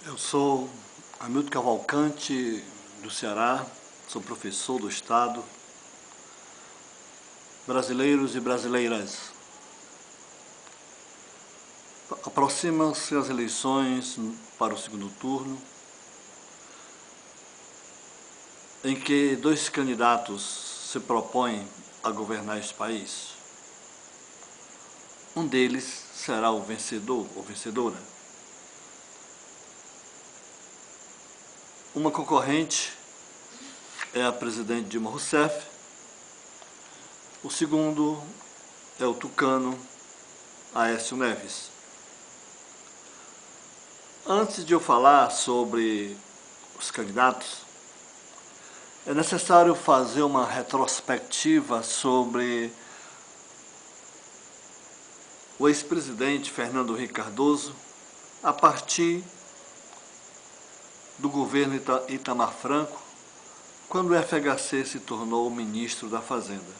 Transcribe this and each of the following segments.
Eu sou Hamilton Cavalcante, do Ceará, sou professor do Estado. Brasileiros e brasileiras, aproximam-se as eleições para o segundo turno, em que dois candidatos se propõem a governar este país. Um deles será o vencedor ou vencedora. Uma concorrente é a presidente Dilma Rousseff. O segundo é o tucano Aécio Neves. Antes de eu falar sobre os candidatos, é necessário fazer uma retrospectiva sobre o ex-presidente Fernando Henrique Cardoso a partir do governo Itamar Franco, quando o FHC se tornou ministro da Fazenda.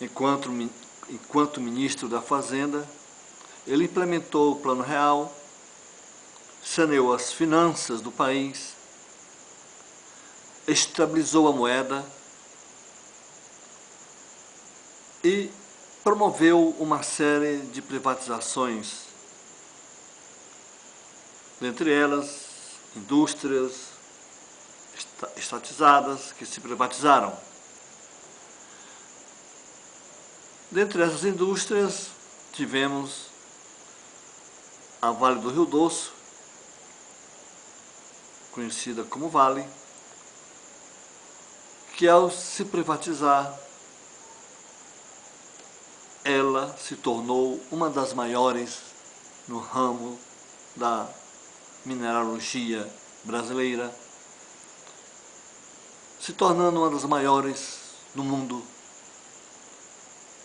Enquanto ministro da Fazenda, ele implementou o Plano Real, saneou as finanças do país, estabilizou a moeda e promoveu uma série de privatizações, dentre elas indústrias estatizadas que se privatizaram. Dentre essas indústrias tivemos a Vale do Rio Doce, conhecida como Vale, que ao se privatizar, ela se tornou uma das maiores no ramo da mineralogia brasileira, se tornando uma das maiores no mundo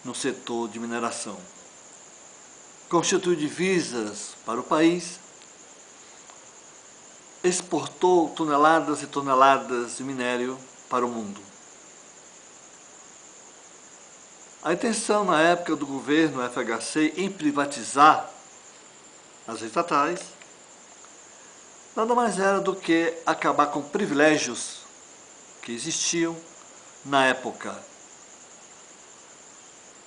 no setor de mineração. Constitui divisas para o país, exportou toneladas e toneladas de minério para o mundo. A intenção na época do governo FHC em privatizar as estatais nada mais era do que acabar com privilégios que existiam na época,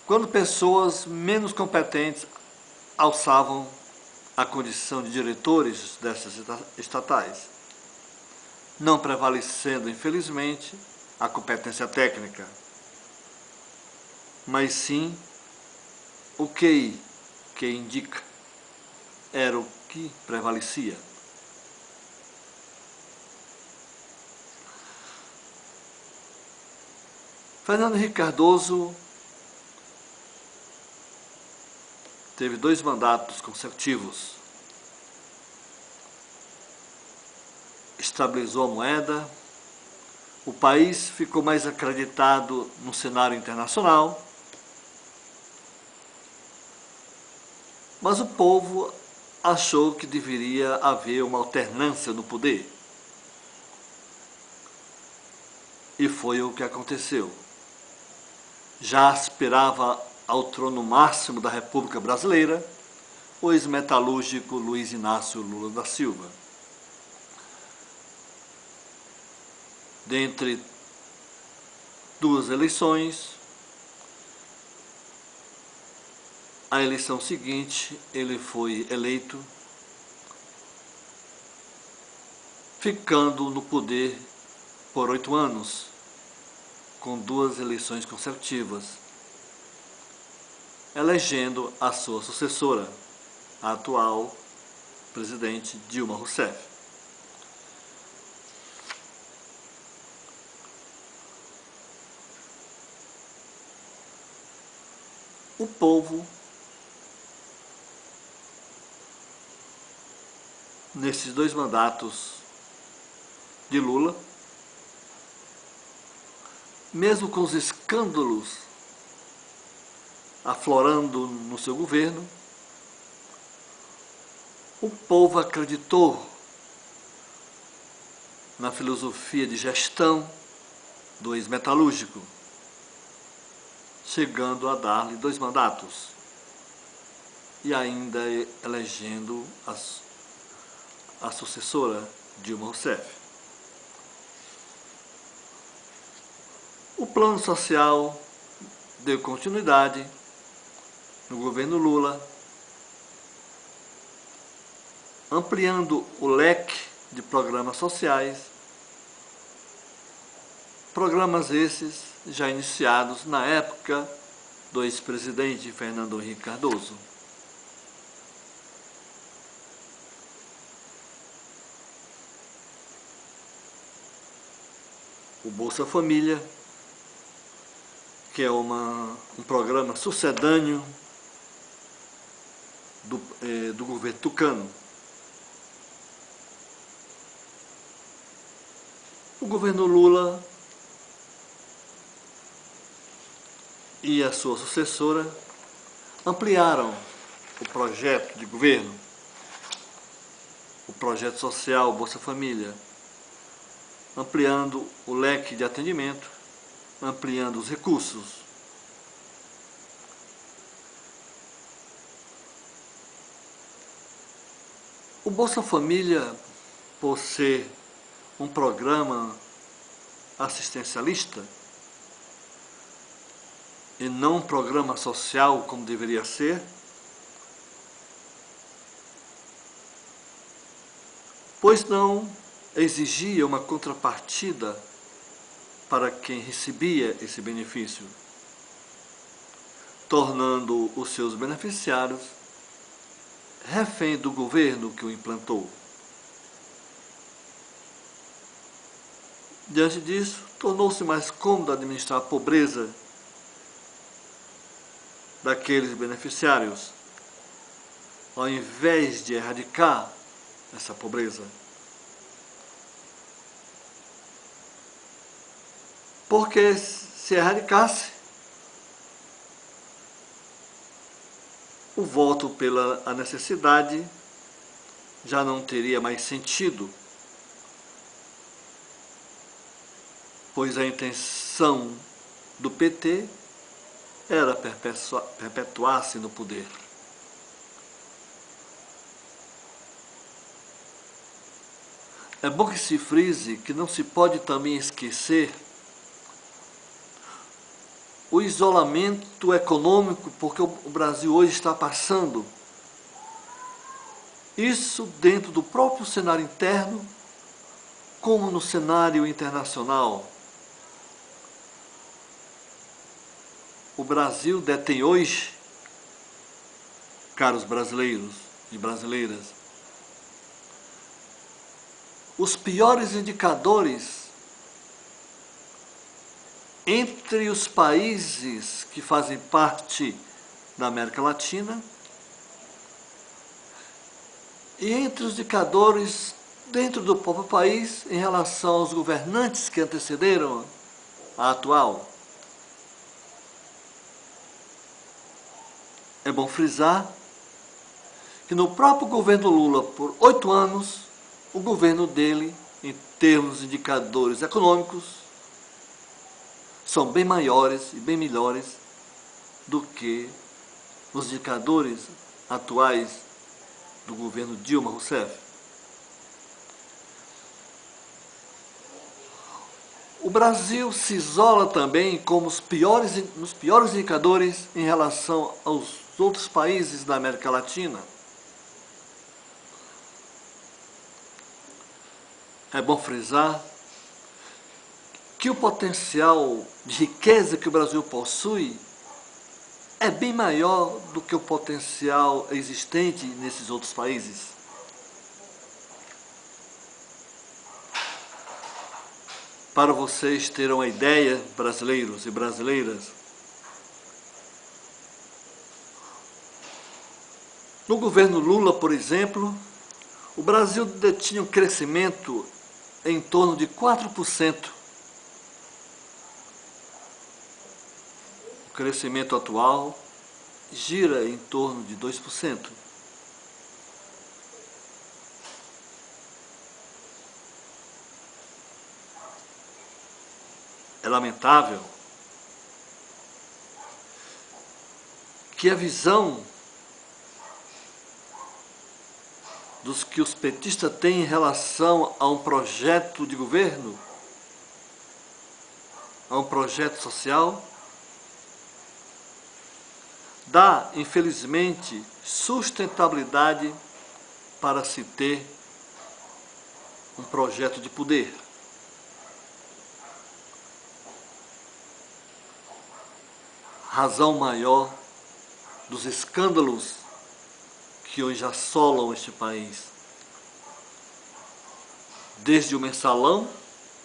quando pessoas menos competentes alçavam a condição de diretores dessas estatais, não prevalecendo, infelizmente, a competência técnica, mas sim o QI, que indica, era o que prevalecia. Fernando Henrique Cardoso teve 2 mandatos consecutivos, estabilizou a moeda, o país ficou mais acreditado no cenário internacional, mas o povo achou que deveria haver uma alternância no poder. E foi o que aconteceu. Já aspirava ao trono máximo da República Brasileira o ex-metalúrgico Luiz Inácio Lula da Silva. Dentre 2 eleições, a eleição seguinte ele foi eleito, ficando no poder por 8 anos, com 2 eleições consecutivas, elegendo a sua sucessora, a atual presidente Dilma Rousseff. O povo, nesses 2 mandatos de Lula, mesmo com os escândalos aflorando no seu governo, o povo acreditou na filosofia de gestão do ex-metalúrgico, chegando a dar-lhe 2 mandatos. e ainda elegendo a sucessora, Dilma Rousseff. O plano social deu continuidade no governo Lula, ampliando o leque de programas sociais, programas esses já iniciados na época do ex-presidente Fernando Henrique Cardoso. O Bolsa Família, que é um programa sucedâneo do governo tucano. O governo Lula e a sua sucessora ampliaram o projeto de governo, o projeto social Bolsa Família, ampliando o leque de atendimento, ampliando os recursos. O Bolsa Família, por ser um programa assistencialista e não um programa social como deveria ser, pois não exigia uma contrapartida para quem recebia esse benefício, tornando os seus beneficiários refém do governo que o implantou. Diante disso, tornou-se mais cômodo administrar a pobreza daqueles beneficiários, ao invés de erradicar essa pobreza. Porque se erradicasse, o voto pela necessidade já não teria mais sentido, pois a intenção do PT era perpetuar-se no poder. É bom que se frise que não se pode também esquecer o isolamento econômico porque o Brasil hoje está passando. Isso dentro do próprio cenário interno, como no cenário internacional. O Brasil detém hoje, caros brasileiros e brasileiras, os piores indicadores entre os países que fazem parte da América Latina e entre os indicadores dentro do próprio país em relação aos governantes que antecederam a atual. É bom frisar que no próprio governo Lula, por 8 anos, o governo dele, em termos de indicadores econômicos, são bem maiores e bem melhores do que os indicadores atuais do governo Dilma Rousseff. O Brasil se isola também como nos piores indicadores em relação aos outros países da América Latina. É bom frisar que o potencial de riqueza que o Brasil possui é bem maior do que o potencial existente nesses outros países. Para vocês terem uma ideia, brasileiros e brasileiras, no governo Lula, por exemplo, o Brasil detinha um crescimento em torno de 4%. O crescimento atual gira em torno de 2%. É lamentável que a visão dos que os petistas têm em relação a um projeto de governo, a um projeto social, dá, infelizmente, sustentabilidade para se ter um projeto de poder. Razão maior dos escândalos que hoje assolam este país. Desde o mensalão,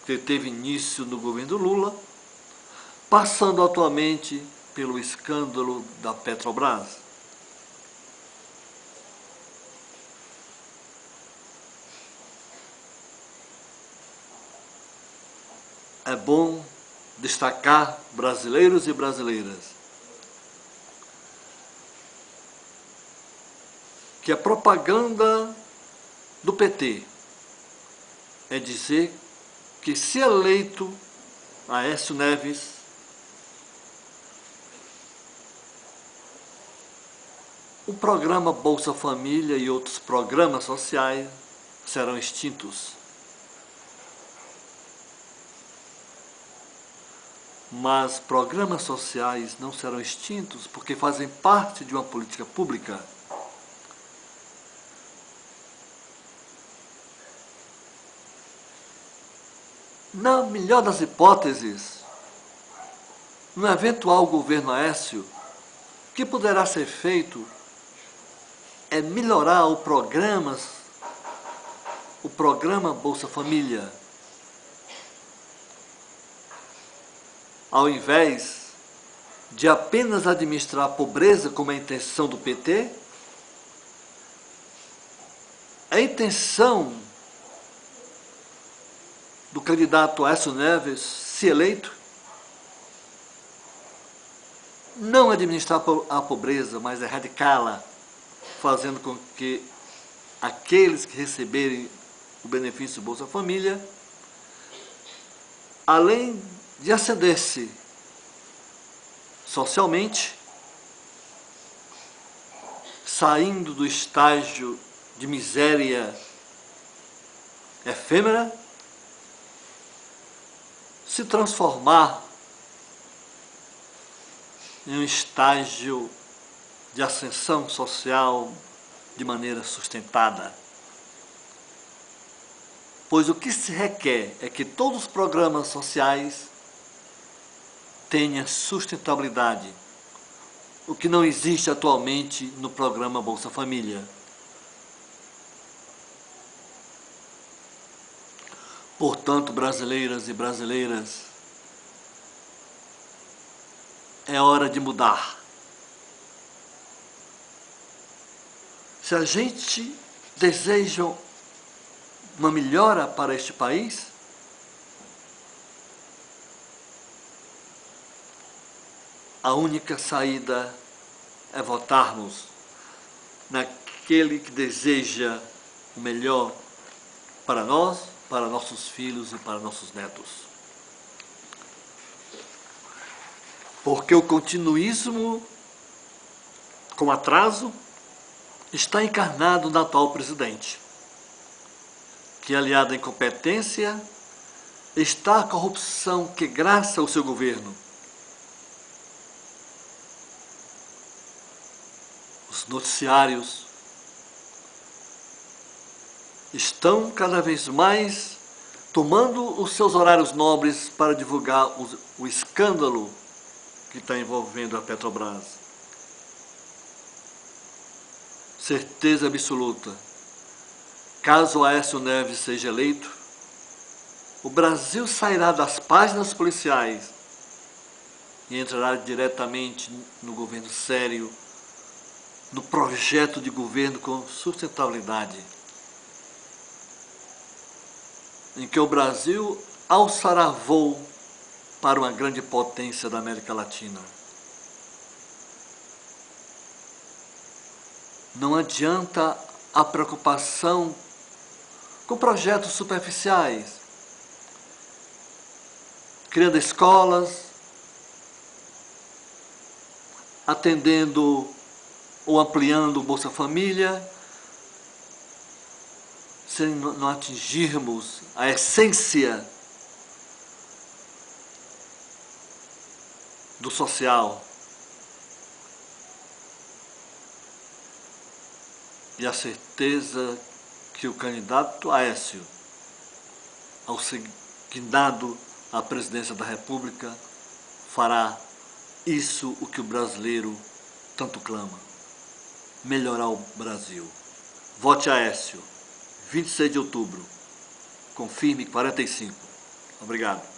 que teve início no governo Lula, passando atualmente pelo escândalo da Petrobras. É bom destacar, brasileiros e brasileiras, que a propaganda do PT é dizer que, se eleito Aécio Neves, o programa Bolsa Família e outros programas sociais serão extintos. Mas programas sociais não serão extintos porque fazem parte de uma política pública. Na melhor das hipóteses, no eventual governo Aécio, o que poderá ser feito é melhorar o programa Bolsa Família. Ao invés de apenas administrar a pobreza como é a intenção do PT, a intenção do candidato Aécio Neves, se eleito, não administrar a pobreza, mas erradicá-la, fazendo com que aqueles que receberem o benefício Bolsa Família, além de ascender-se socialmente, saindo do estágio de miséria efêmera, se transformar em um estágio de ascensão social de maneira sustentada. Pois o que se requer é que todos os programas sociais tenham sustentabilidade, o que não existe atualmente no programa Bolsa Família. Portanto, brasileiras e brasileiras, é hora de mudar. Se a gente deseja uma melhora para este país, a única saída é votarmos naquele que deseja o melhor para nós, para nossos filhos e para nossos netos. Porque o continuismo com atraso está encarnado no atual presidente, que, aliado à incompetência, está a corrupção que graça ao seu governo. Os noticiários estão cada vez mais tomando os seus horários nobres para divulgar o escândalo que está envolvendo a Petrobras. Certeza absoluta, caso Aécio Neves seja eleito, o Brasil sairá das páginas policiais e entrará diretamente no governo sério, no projeto de governo com sustentabilidade, em que o Brasil alçará voo para uma grande potência da América Latina. Não adianta a preocupação com projetos superficiais, criando escolas, atendendo ou ampliando o Bolsa Família, se não atingirmos a essência do social e a certeza que o candidato Aécio, ao ser guindado à presidência da República, fará isso o que o brasileiro tanto clama: melhorar o Brasil. Vote Aécio, 26 de outubro, confirme 45. Obrigado.